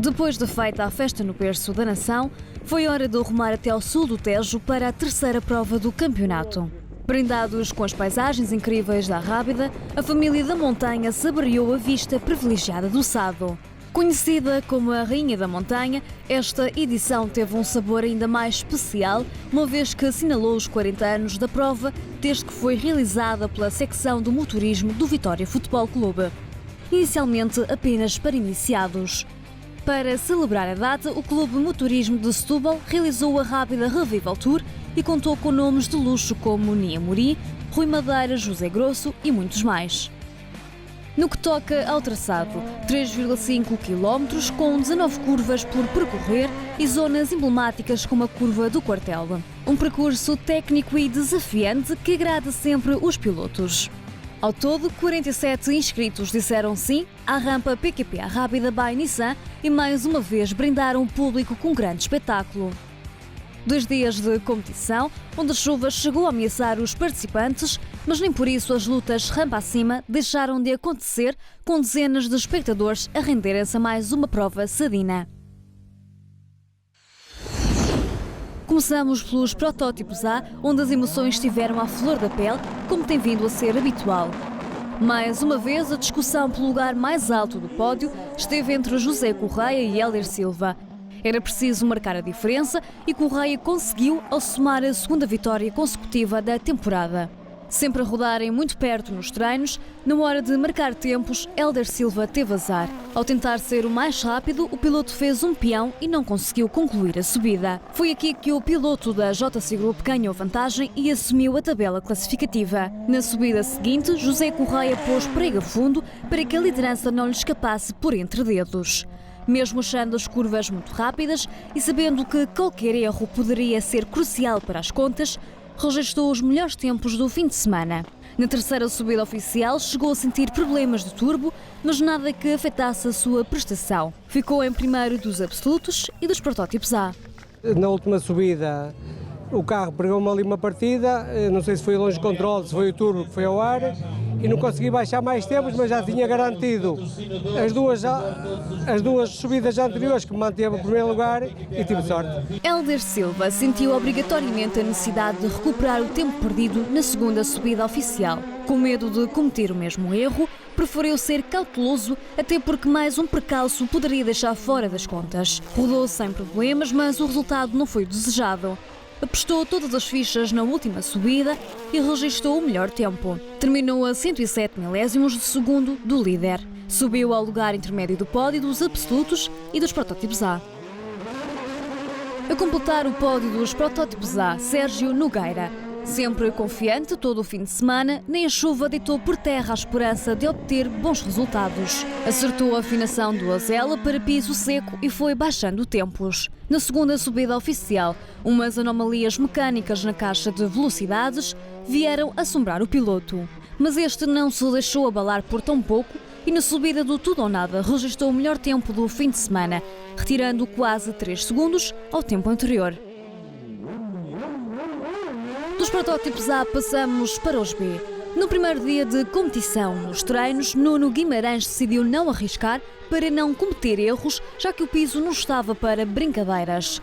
Depois de feita a festa no berço da nação, foi hora de rumar até ao sul do Tejo para a terceira prova do campeonato. Brindados com as paisagens incríveis da Rábida, a família da montanha saboreou a vista privilegiada do Sado. Conhecida como a Rainha da Montanha, esta edição teve um sabor ainda mais especial, uma vez que assinalou os 40 anos da prova desde que foi realizada pela secção do motorismo do Vitória Futebol Clube, inicialmente apenas para iniciados. Para celebrar a data, o Clube Motorismo de Setúbal realizou a Rábida Revival Tour e contou com nomes de luxo como Nia Mori, Rui Madeira, José Grosso e muitos mais. No que toca ao traçado, 3,5 km com 19 curvas por percorrer e zonas emblemáticas como a curva do Quartel. Um percurso técnico e desafiante que agrada sempre os pilotos. Ao todo, 47 inscritos disseram sim à rampa PQP Rábida by Nissan e mais uma vez brindaram o público com um grande espetáculo. 2 dias de competição, onde a chuva chegou a ameaçar os participantes, mas nem por isso as lutas rampa acima deixaram de acontecer, com dezenas de espectadores a renderem-se a mais uma prova sadina. Começamos pelos protótipos A, onde as emoções estiveram à flor da pele, como tem vindo a ser habitual. Mais uma vez, a discussão pelo lugar mais alto do pódio esteve entre José Correia e Hélder Silva. Era preciso marcar a diferença e Correia conseguiu ao somar a segunda vitória consecutiva da temporada. Sempre a rodarem muito perto nos treinos, na hora de marcar tempos, Hélder Silva teve azar. Ao tentar ser o mais rápido, o piloto fez um peão e não conseguiu concluir a subida. Foi aqui que o piloto da JC Group ganhou vantagem e assumiu a tabela classificativa. Na subida seguinte, José Correia pôs prega fundo para que a liderança não lhe escapasse por entre dedos. Mesmo achando as curvas muito rápidas e sabendo que qualquer erro poderia ser crucial para as contas, registrou os melhores tempos do fim de semana. Na terceira subida oficial, chegou a sentir problemas de turbo, mas nada que afetasse a sua prestação. Ficou em primeiro dos absolutos e dos protótipos A. Na última subida, o carro pegou-me ali uma partida, não sei se foi longe de controle, se foi o turbo que foi ao ar, e não consegui baixar mais tempos, mas já tinha garantido as duas subidas anteriores que me manteve o primeiro lugar e tive sorte. Hélder Silva sentiu obrigatoriamente a necessidade de recuperar o tempo perdido na segunda subida oficial. Com medo de cometer o mesmo erro, preferiu ser cauteloso, até porque mais um percalço poderia deixar fora das contas. Rodou sem problemas, mas o resultado não foi o desejado. Apostou todas as fichas na última subida e registrou o melhor tempo. Terminou a 107 milésimos de segundo do líder. Subiu ao lugar intermédio do pódio dos absolutos e dos protótipos A. A completar o pódio dos protótipos A, Sérgio Nogueira. Sempre confiante todo o fim de semana, nem a chuva deitou por terra a esperança de obter bons resultados. Acertou a afinação do Azela para piso seco e foi baixando tempos. Na segunda subida oficial, umas anomalias mecânicas na caixa de velocidades vieram assombrar o piloto. Mas este não se deixou abalar por tão pouco e na subida do tudo ou nada registrou o melhor tempo do fim de semana, retirando quase 3 segundos ao tempo anterior. Dos protótipos A passamos para os B. No primeiro dia de competição nos treinos, Nuno Guimarães decidiu não arriscar para não cometer erros, já que o piso não estava para brincadeiras.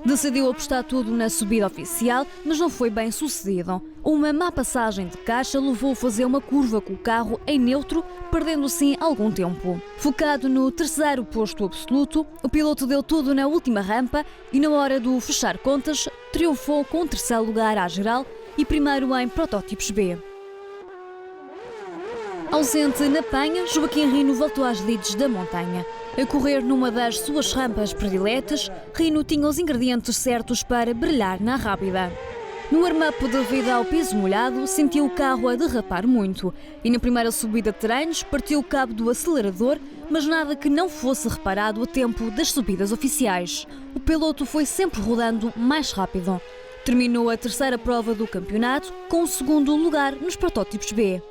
Decidiu apostar tudo na subida oficial, mas não foi bem sucedido. Uma má passagem de caixa levou a fazer uma curva com o carro em neutro, perdendo assim algum tempo. Focado no terceiro posto absoluto, o piloto deu tudo na última rampa e na hora do fechar contas, triunfou com o terceiro lugar à geral e primeiro em protótipos B. Ausente na Penha, Joaquim Rino voltou às lides da montanha. A correr numa das suas rampas prediletas, Rino tinha os ingredientes certos para brilhar na Rábida. No warm-up devido ao piso molhado, sentiu o carro a derrapar muito e na primeira subida de treinos partiu o cabo do acelerador, mas nada que não fosse reparado a tempo das subidas oficiais. O piloto foi sempre rodando mais rápido. Terminou a terceira prova do campeonato com o segundo lugar nos protótipos B.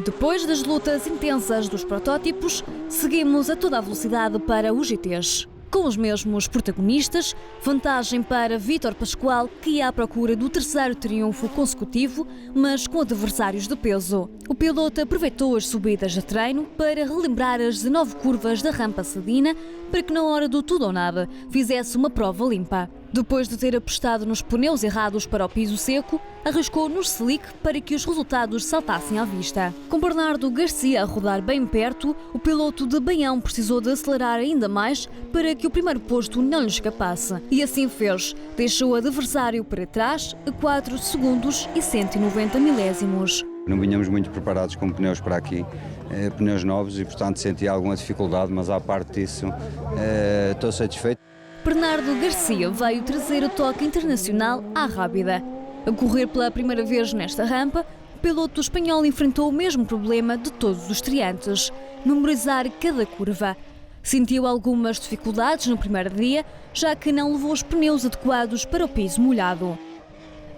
Depois das lutas intensas dos protótipos, seguimos a toda a velocidade para os GTs. com os mesmos protagonistas, vantagem para Vítor Pascoal, que ia à procura do terceiro triunfo consecutivo, mas com adversários de peso. O piloto aproveitou as subidas de treino para relembrar as 19 curvas da rampa Sadina, para que na hora do tudo ou nada fizesse uma prova limpa. Depois de ter apostado nos pneus errados para o piso seco, arriscou no slick para que os resultados saltassem à vista. Com Bernardo Garcia a rodar bem perto, o piloto de Baião precisou de acelerar ainda mais para que o primeiro posto não lhe escapasse. E assim fez. Deixou o adversário para trás a 4 segundos e 190 milésimos. Não vinhamos muito preparados com pneus para aqui, pneus novos, e portanto senti alguma dificuldade, mas à parte disso estou satisfeito. Bernardo Garcia veio trazer o toque internacional à Rábida. A correr pela primeira vez nesta rampa, o piloto espanhol enfrentou o mesmo problema de todos os estreantes: memorizar cada curva. Sentiu algumas dificuldades no primeiro dia, já que não levou os pneus adequados para o piso molhado.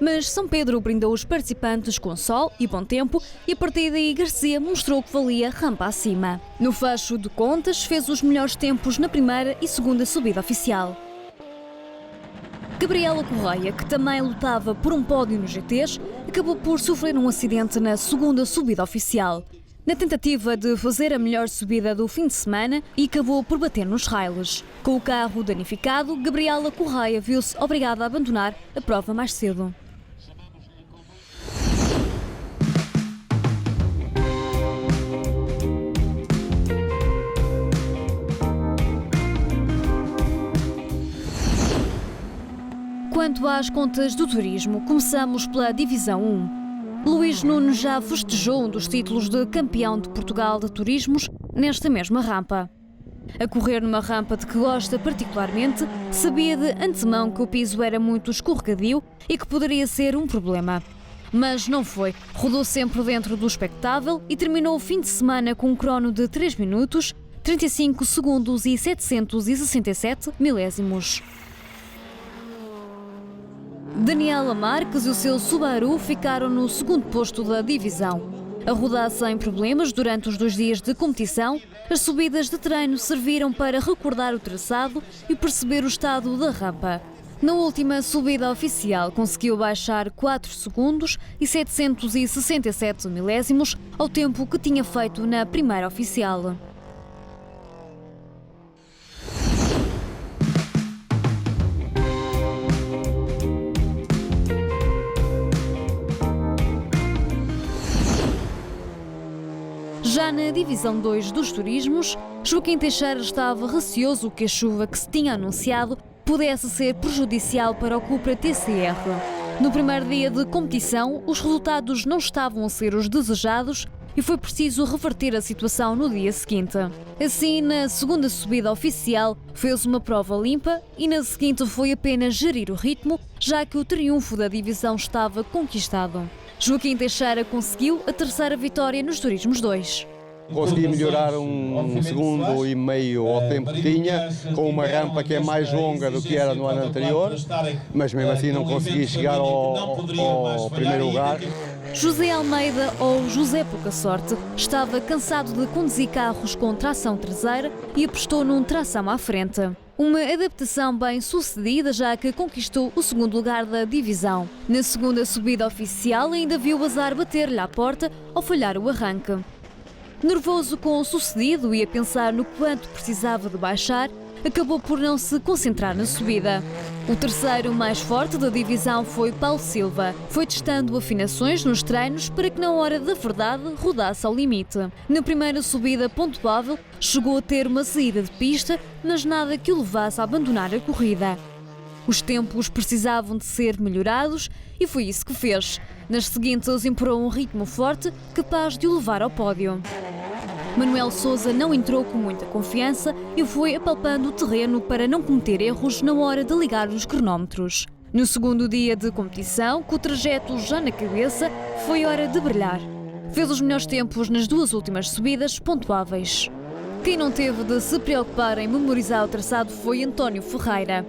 Mas São Pedro brindou os participantes com sol e bom tempo, e a partir daí Garcia mostrou que valia rampa acima. No fecho de contas, fez os melhores tempos na primeira e segunda subida oficial. Gabriela Correia, que também lutava por um pódio nos GTs, acabou por sofrer um acidente na segunda subida oficial, na tentativa de fazer a melhor subida do fim de semana, e acabou por bater nos rails. Com o carro danificado, Gabriela Correia viu-se obrigada a abandonar a prova mais cedo. Quanto às contas do turismo, começamos pela Divisão 1. Luís Nunes já festejou um dos títulos de campeão de Portugal de turismos nesta mesma rampa. A correr numa rampa de que gosta particularmente, sabia de antemão que o piso era muito escorregadio e que poderia ser um problema. Mas não foi. Rodou sempre dentro do expectável e terminou o fim de semana com um crono de 3 minutos, 35 segundos e 767 milésimos. Daniela Marques e o seu Subaru ficaram no segundo posto da divisão. A rodar sem problemas durante os 2 dias de competição, as subidas de treino serviram para recordar o traçado e perceber o estado da rampa. Na última subida oficial, conseguiu baixar 4 segundos e 767 milésimos ao tempo que tinha feito na primeira oficial. Já na Divisão 2 dos turismos, Joaquim Teixeira estava receoso que a chuva que se tinha anunciado pudesse ser prejudicial para o Cupra TCR. No primeiro dia de competição, os resultados não estavam a ser os desejados e foi preciso reverter a situação no dia seguinte. Assim, na segunda subida oficial, fez uma prova limpa e na seguinte foi apenas gerir o ritmo, já que o triunfo da divisão estava conquistado. Joaquim Teixeira conseguiu a terceira vitória nos Turismos 2. Consegui melhorar um segundo e meio ao tempo que tinha, com uma rampa que é mais longa do que era no ano anterior, mas mesmo assim não consegui chegar ao primeiro lugar. José Almeida, ou José Pouca Sorte, estava cansado de conduzir carros com tração traseira e apostou num tração à frente. Uma adaptação bem sucedida, já que conquistou o segundo lugar da divisão. Na segunda subida oficial ainda viu o azar bater-lhe à porta ao falhar o arranque. Nervoso com o sucedido e a pensar no quanto precisava de baixar, acabou por não se concentrar na subida. O terceiro mais forte da divisão foi Paulo Silva. Foi testando afinações nos treinos para que na hora da verdade rodasse ao limite. Na primeira subida pontuável, chegou a ter uma saída de pista, mas nada que o levasse a abandonar a corrida. Os tempos precisavam de ser melhorados e foi isso que fez. Nas seguintes imperou um ritmo forte, capaz de o levar ao pódio. Manuel Sousa não entrou com muita confiança e foi apalpando o terreno para não cometer erros na hora de ligar os cronómetros. No segundo dia de competição, com o trajeto já na cabeça, foi hora de brilhar. Fez os melhores tempos nas duas últimas subidas pontuáveis. Quem não teve de se preocupar em memorizar o traçado foi António Ferreira.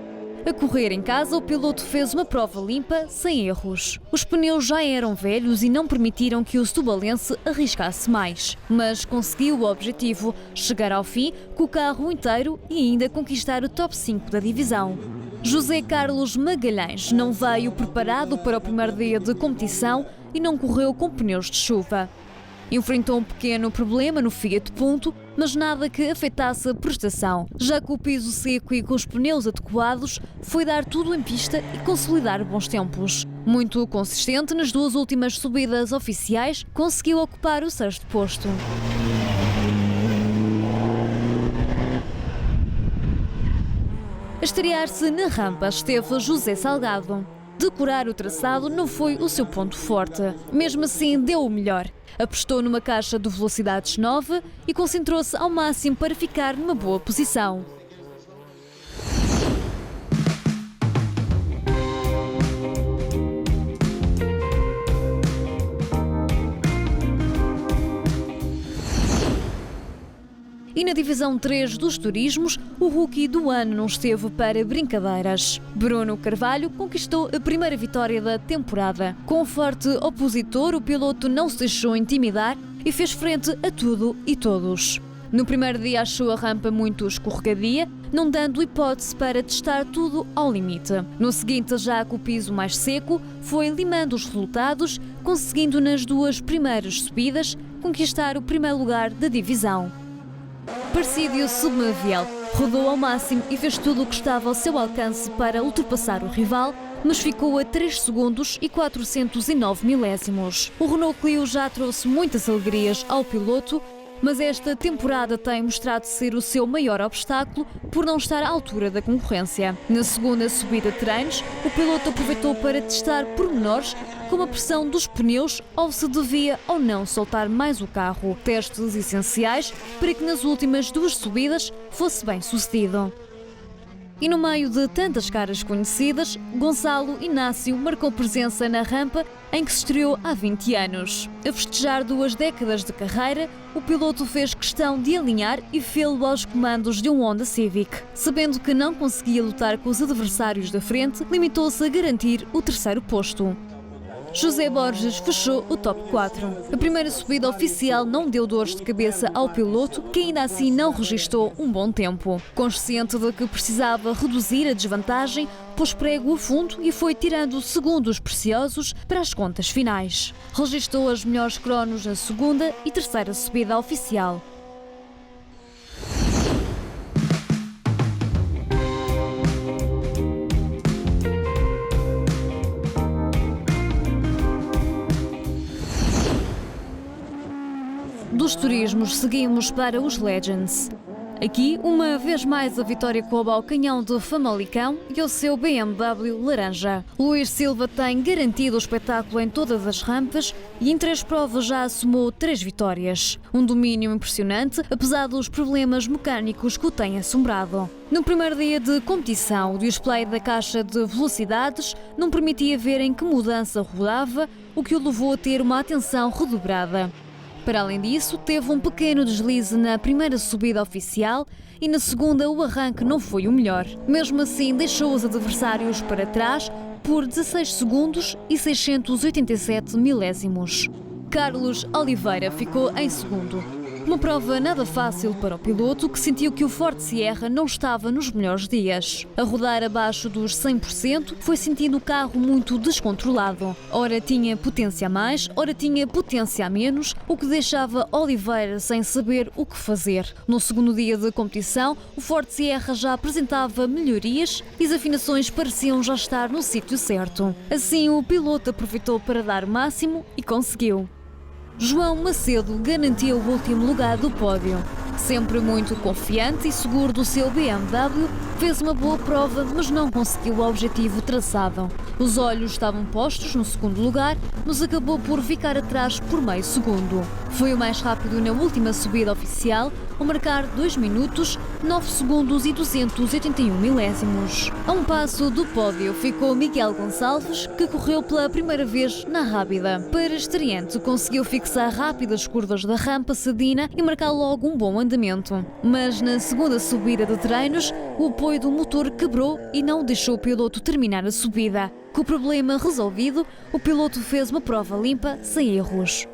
A correr em casa, o piloto fez uma prova limpa, sem erros. Os pneus já eram velhos e não permitiram que o setubalense arriscasse mais. Mas conseguiu o objetivo, chegar ao fim com o carro inteiro e ainda conquistar o top 5 da divisão. José Carlos Magalhães não veio preparado para o primeiro dia de competição e não correu com pneus de chuva. Enfrentou um pequeno problema no Fiat Punto, mas nada que afetasse a prestação. Já com o piso seco e com os pneus adequados, foi dar tudo em pista e consolidar bons tempos. Muito consistente nas duas últimas subidas oficiais, conseguiu ocupar o 6º posto. A estrear-se na rampa esteve José Salgado. Decorar o traçado não foi o seu ponto forte. Mesmo assim, deu o melhor. Apostou numa caixa de velocidades nova e concentrou-se ao máximo para ficar numa boa posição. E na divisão 3 dos turismos, o rookie do ano não esteve para brincadeiras. Bruno Carvalho conquistou a primeira vitória da temporada. Com um forte opositor, o piloto não se deixou intimidar e fez frente a tudo e todos. No primeiro dia achou a rampa muito escorregadia, não dando hipótese para testar tudo ao limite. No seguinte, já com o piso mais seco, foi limando os resultados, conseguindo nas duas primeiras subidas conquistar o primeiro lugar da divisão. Persídio Submaviel rodou ao máximo e fez tudo o que estava ao seu alcance para ultrapassar o rival, mas ficou a 3 segundos e 409 milésimos. O Renault Clio já trouxe muitas alegrias ao piloto, mas esta temporada tem mostrado ser o seu maior obstáculo por não estar à altura da concorrência. Na segunda subida de treinos, o piloto aproveitou para testar pormenores como a pressão dos pneus ou se devia ou não soltar mais o carro. Testes essenciais para que nas últimas duas subidas fosse bem sucedido. E no meio de tantas caras conhecidas, Gonçalo Inácio marcou presença na rampa em que se estreou há 20 anos. A festejar 2 décadas de carreira, o piloto fez questão de alinhar e fê-lo aos comandos de um Honda Civic. Sabendo que não conseguia lutar com os adversários da frente, limitou-se a garantir o 3º posto. José Borges fechou o top 4. A primeira subida oficial não deu dores de cabeça ao piloto, que ainda assim não registou um bom tempo. Consciente de que precisava reduzir a desvantagem, pôs prego a fundo e foi tirando segundos preciosos para as contas finais. Registou as melhores cronos na segunda e terceira subida oficial. Dos turismos, seguimos para os Legends. Aqui, uma vez mais, a vitória coube ao canhão de Famalicão e ao seu BMW laranja. Luís Silva tem garantido o espetáculo em todas as rampas e em 3 provas já assumou 3 vitórias. Um domínio impressionante, apesar dos problemas mecânicos que o têm assombrado. No primeiro dia de competição, o display da caixa de velocidades não permitia ver em que mudança rodava, o que o levou a ter uma atenção redobrada. Para além disso, teve um pequeno deslize na primeira subida oficial e na segunda o arranque não foi o melhor. Mesmo assim, deixou os adversários para trás por 16 segundos e 687 milésimos. Carlos Oliveira ficou em segundo. Uma prova nada fácil para o piloto, que sentiu que o Ford Sierra não estava nos melhores dias. A rodar abaixo dos 100%, foi sentindo o carro muito descontrolado. Ora tinha potência a mais, ora tinha potência a menos, o que deixava Oliveira sem saber o que fazer. No segundo dia de competição, o Ford Sierra já apresentava melhorias e as afinações pareciam já estar no sítio certo. Assim, o piloto aproveitou para dar o máximo e conseguiu. João Macedo garantiu o último lugar do pódio. Sempre muito confiante e seguro do seu BMW, fez uma boa prova, mas não conseguiu o objetivo traçado. Os olhos estavam postos no segundo lugar, mas acabou por ficar atrás por meio segundo. Foi o mais rápido na última subida oficial, ao marcar 2 minutos, 9 segundos e 281 milésimos. A um passo do pódio ficou Miguel Gonçalves, que correu pela primeira vez na Rábida. Para estreante, conseguiu fixar rápidas curvas da rampa cedina e marcar logo um bom andamento. Mas na segunda subida de treinos, o apoio do motor quebrou e não deixou o piloto terminar a subida. Com o problema resolvido, o piloto fez uma prova limpa, sem erros.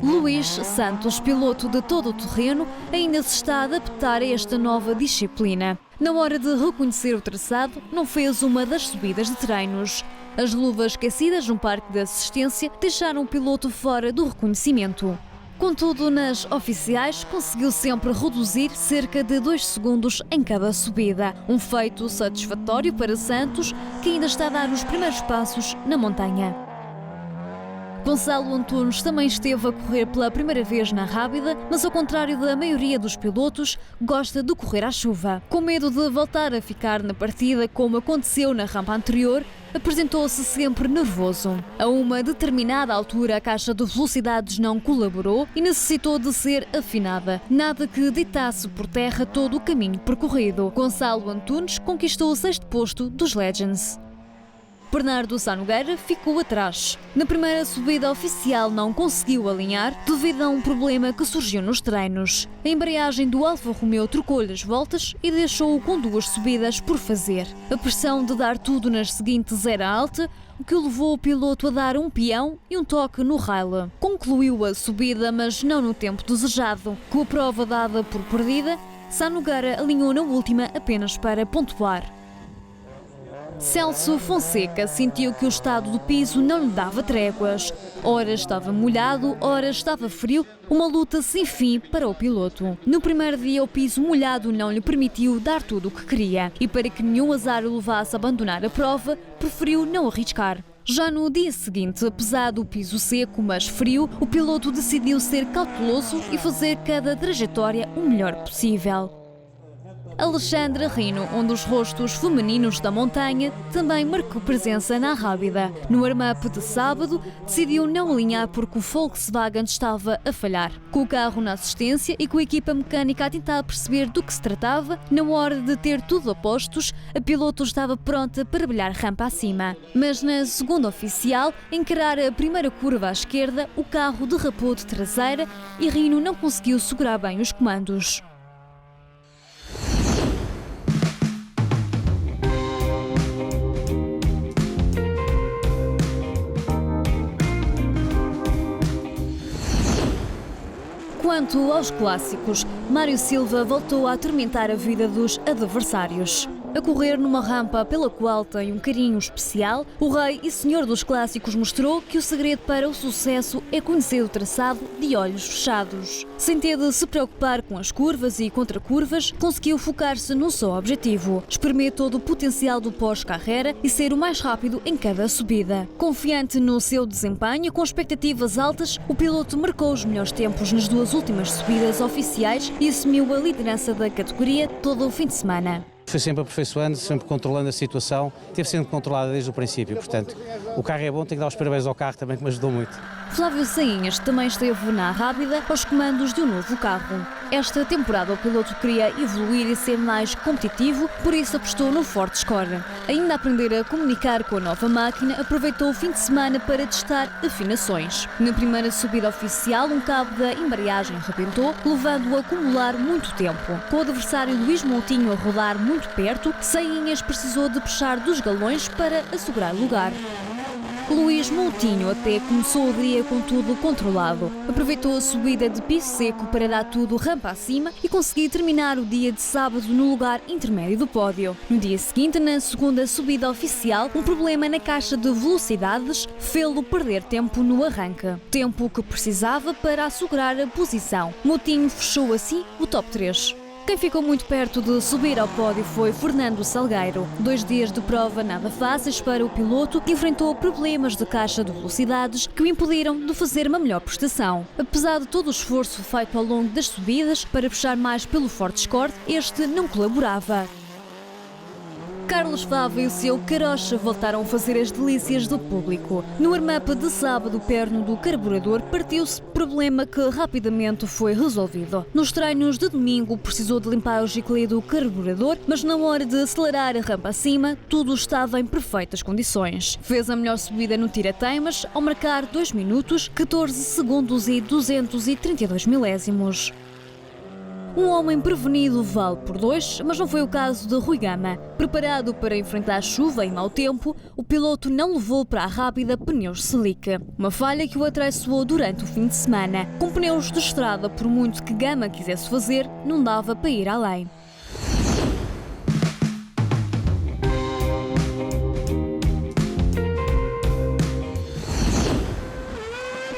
Luís Santos, piloto de todo o terreno, ainda se está a adaptar a esta nova disciplina. Na hora de reconhecer o traçado, não fez uma das subidas de treinos. As luvas esquecidas no parque de assistência deixaram o piloto fora do reconhecimento. Contudo, nas oficiais, conseguiu sempre reduzir cerca de 2 segundos em cada subida. Um feito satisfatório para Santos, que ainda está a dar os primeiros passos na montanha. Gonçalo Antunes também esteve a correr pela primeira vez na Rábida, mas ao contrário da maioria dos pilotos, gosta de correr à chuva. Com medo de voltar a ficar na partida como aconteceu na rampa anterior, apresentou-se sempre nervoso. A uma determinada altura, a caixa de velocidades não colaborou e necessitou de ser afinada, nada que deitasse por terra todo o caminho percorrido. Gonçalo Antunes conquistou o 6º posto dos Legends. Bernardo Sá Nogueira ficou atrás. Na primeira subida oficial não conseguiu alinhar devido a um problema que surgiu nos treinos. A embreagem do Alfa Romeo trocou-lhe as voltas e deixou-o com 2 subidas por fazer. A pressão de dar tudo nas seguintes era alta, o que levou o piloto a dar um peão e um toque no rail. Concluiu a subida, mas não no tempo desejado. Com a prova dada por perdida, Sá Nogueira alinhou na última apenas para pontuar. Celso Fonseca sentiu que o estado do piso não lhe dava tréguas. Ora estava molhado, ora estava frio, uma luta sem fim para o piloto. No primeiro dia, o piso molhado não lhe permitiu dar tudo o que queria e, para que nenhum azar o levasse a abandonar a prova, preferiu não arriscar. Já no dia seguinte, apesar do piso seco, mas frio, o piloto decidiu ser cauteloso e fazer cada trajetória o melhor possível. Alexandra Rino, um dos rostos femininos da montanha, também marcou presença na Rábida. No warm-up de sábado, decidiu não alinhar porque o Volkswagen estava a falhar. Com o carro na assistência e com a equipa mecânica a tentar perceber do que se tratava, na hora de ter tudo a postos, a piloto estava pronta para brilhar rampa acima. Mas na segunda oficial, encarar a primeira curva à esquerda, o carro derrapou de traseira e Rino não conseguiu segurar bem os comandos. Quanto aos clássicos, Mário Silva voltou a atormentar a vida dos adversários. A correr numa rampa pela qual tem um carinho especial, o rei e senhor dos clássicos mostrou que o segredo para o sucesso é conhecer o traçado de olhos fechados. Sem ter de se preocupar com as curvas e contracurvas, conseguiu focar-se num só objetivo: espremer todo o potencial do pós-carreira e ser o mais rápido em cada subida. Confiante no seu desempenho, com expectativas altas, o piloto marcou os melhores tempos nas 2 últimas subidas oficiais e assumiu a liderança da categoria todo o fim de semana. Foi sempre aperfeiçoando, sempre controlando a situação, teve sendo controlada desde o princípio, portanto, o carro é bom, tenho que dar os parabéns ao carro também, que me ajudou muito. Flávio Sainhas também esteve na Rábida aos comandos de um novo carro. Esta temporada o piloto queria evoluir e ser mais competitivo, por isso apostou no Ford Score. Ainda a aprender a comunicar com a nova máquina, aproveitou o fim de semana para testar afinações. Na primeira subida oficial, um cabo da embreagem rebentou, levando-o a acumular muito tempo. Com o adversário Luís Moutinho a rodar muito perto, Sainhas precisou de puxar dos galões para assegurar lugar. Luís Moutinho até começou o dia com tudo controlado. Aproveitou a subida de piso seco para dar tudo rampa acima e conseguir terminar o dia de sábado no lugar intermédio do pódio. No dia seguinte, na segunda subida oficial, um problema na caixa de velocidades fê-lo perder tempo no arranque. Tempo que precisava para assegurar a posição. Moutinho fechou assim o top 3. Quem ficou muito perto de subir ao pódio foi Fernando Salgueiro. 2 dias de prova nada fáceis para o piloto, que enfrentou problemas de caixa de velocidades que o impediram de fazer uma melhor prestação. Apesar de todo o esforço feito ao longo das subidas para puxar mais pelo Ford Escort, este não colaborava. Carlos Fava e o seu Carocha voltaram a fazer as delícias do público. No warm-up de sábado, o perno do carburador partiu-se, problema que rapidamente foi resolvido. Nos treinos de domingo, precisou de limpar o giclê do carburador, mas na hora de acelerar a rampa acima, tudo estava em perfeitas condições. Fez a melhor subida no tira-teimas, ao marcar 2 minutos, 14 segundos e 232 milésimos. Um homem prevenido vale por 2, mas não foi o caso de Rui Gama. Preparado para enfrentar chuva e mau tempo, o piloto não levou para a rápida pneus slick. Uma falha que o atraiçoou durante o fim de semana. Com pneus de estrada, por muito que Gama quisesse fazer, não dava para ir além.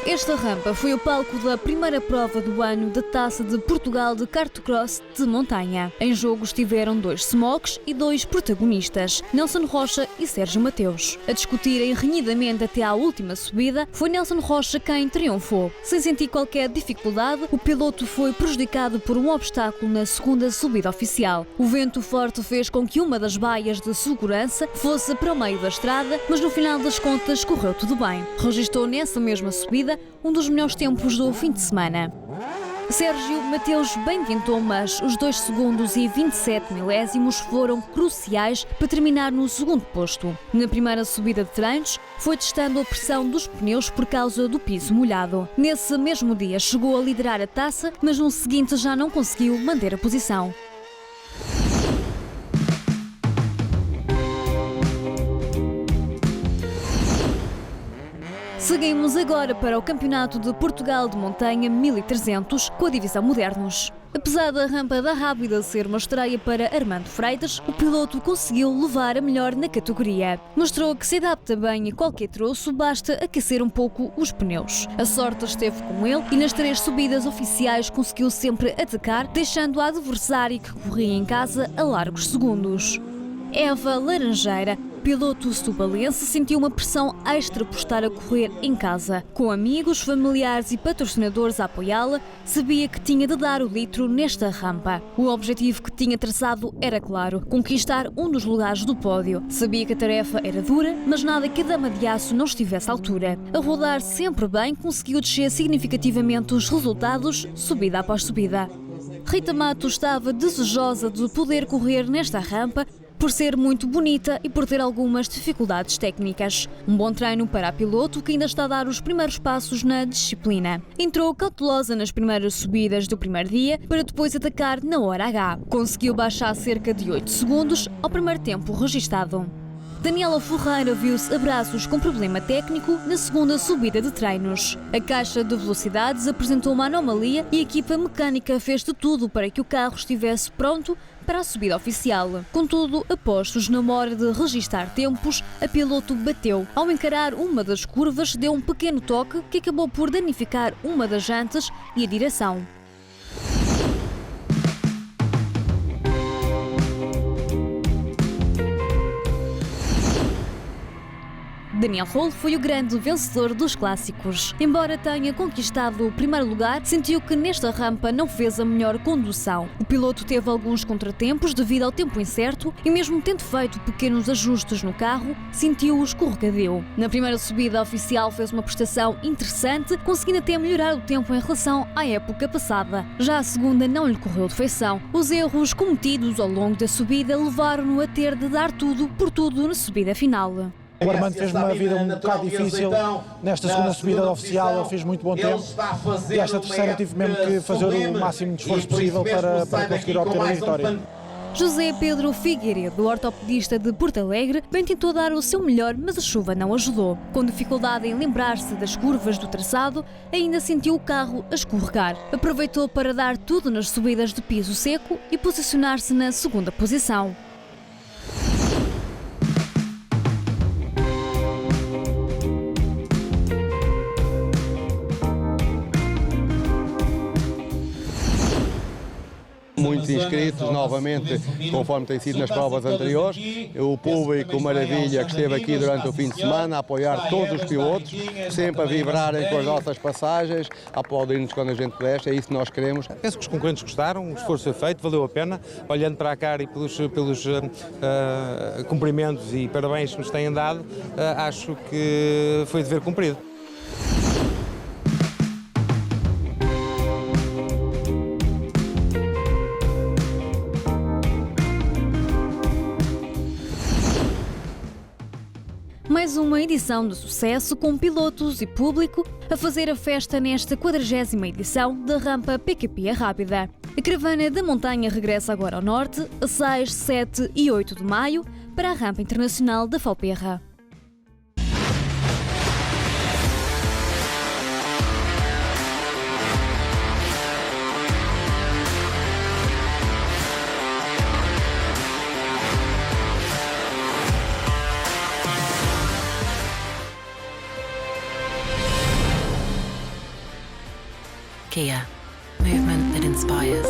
Esta rampa foi o palco da primeira prova do ano da Taça de Portugal de Kartcross de montanha. Em jogo estiveram 2 smokes e 2 protagonistas, Nelson Rocha e Sérgio Mateus. A discutirem renhidamente até à última subida, foi Nelson Rocha quem triunfou. Sem sentir qualquer dificuldade, o piloto foi prejudicado por um obstáculo na segunda subida oficial. O vento forte fez com que uma das baias de segurança fosse para o meio da estrada, mas no final das contas correu tudo bem. Registou nessa mesma subida um dos melhores tempos do fim de semana. Sérgio Mateus bem tentou, mas os 2 segundos e 27 milésimos foram cruciais para terminar no segundo posto. Na primeira subida de treinos, foi testando a pressão dos pneus por causa do piso molhado. Nesse mesmo dia chegou a liderar a taça, mas no seguinte já não conseguiu manter a posição. Seguimos agora para o Campeonato de Portugal de Montanha 1300 com a divisão Modernos. Apesar da rampa da Rábida ser uma estreia para Armando Freitas, o piloto conseguiu levar a melhor na categoria. Mostrou que se adapta bem a qualquer troço, basta aquecer um pouco os pneus. A sorte esteve com ele e nas 3 subidas oficiais conseguiu sempre atacar, deixando a adversária que corria em casa a largos segundos. Eva Laranjeira, piloto setubalense, sentiu uma pressão extra por estar a correr em casa. Com amigos, familiares e patrocinadores a apoiá-la, sabia que tinha de dar o litro nesta rampa. O objetivo que tinha traçado era claro, conquistar um dos lugares do pódio. Sabia que a tarefa era dura, mas nada que a dama de aço não estivesse à altura. A rodar sempre bem, conseguiu descer significativamente os resultados, subida após subida. Rita Matos estava desejosa de poder correr nesta rampa, por ser muito bonita e por ter algumas dificuldades técnicas. Um bom treino para a piloto que ainda está a dar os primeiros passos na disciplina. Entrou cautelosa nas primeiras subidas do primeiro dia para depois atacar na hora H. Conseguiu baixar cerca de 8 segundos ao primeiro tempo registado. Daniela Ferreira viu-se a braços com problema técnico na segunda subida de treinos. A caixa de velocidades apresentou uma anomalia e a equipa mecânica fez de tudo para que o carro estivesse pronto para a subida oficial. Contudo, apostos na hora de registar tempos, a piloto bateu. Ao encarar uma das curvas, deu um pequeno toque que acabou por danificar uma das jantes e a direção. Daniel Rolo foi o grande vencedor dos clássicos. Embora tenha conquistado o primeiro lugar, sentiu que nesta rampa não fez a melhor condução. O piloto teve alguns contratempos devido ao tempo incerto e mesmo tendo feito pequenos ajustes no carro, sentiu o escorregadio. Na primeira subida oficial fez uma prestação interessante, conseguindo até melhorar o tempo em relação à época passada. Já a segunda não lhe correu de feição. Os erros cometidos ao longo da subida levaram-no a ter de dar tudo por tudo na subida final. O Armando fez uma vida um bocado difícil, nesta segunda subida oficial ele fez muito bom tempo e esta terceira tive mesmo que fazer o máximo de esforço possível para conseguir obter a vitória. José Pedro Figueiredo, ortopedista de Porto Alegre, bem tentou dar o seu melhor, mas a chuva não ajudou. Com dificuldade em lembrar-se das curvas do traçado, ainda sentiu o carro a escorregar. Aproveitou para dar tudo nas subidas de piso seco e posicionar-se na segunda posição. muitos inscritos novamente, conforme tem sido nas provas anteriores. O público maravilha que esteve aqui durante o fim de semana a apoiar todos os pilotos, sempre a vibrarem com as nossas passagens, a aplaudir-nos quando a gente desce, é isso que nós queremos. Penso que os concorrentes gostaram, o esforço foi feito, valeu a pena. Olhando para a cara e pelos cumprimentos e parabéns que nos têm dado, acho que foi dever cumprido. Mais uma edição de sucesso com pilotos e público a fazer a festa nesta 40ª edição da rampa PQP Rápida. A caravana da montanha regressa agora ao norte, a 6, 7 e 8 de maio, para a rampa internacional da Valperra. Kia, movement that inspires.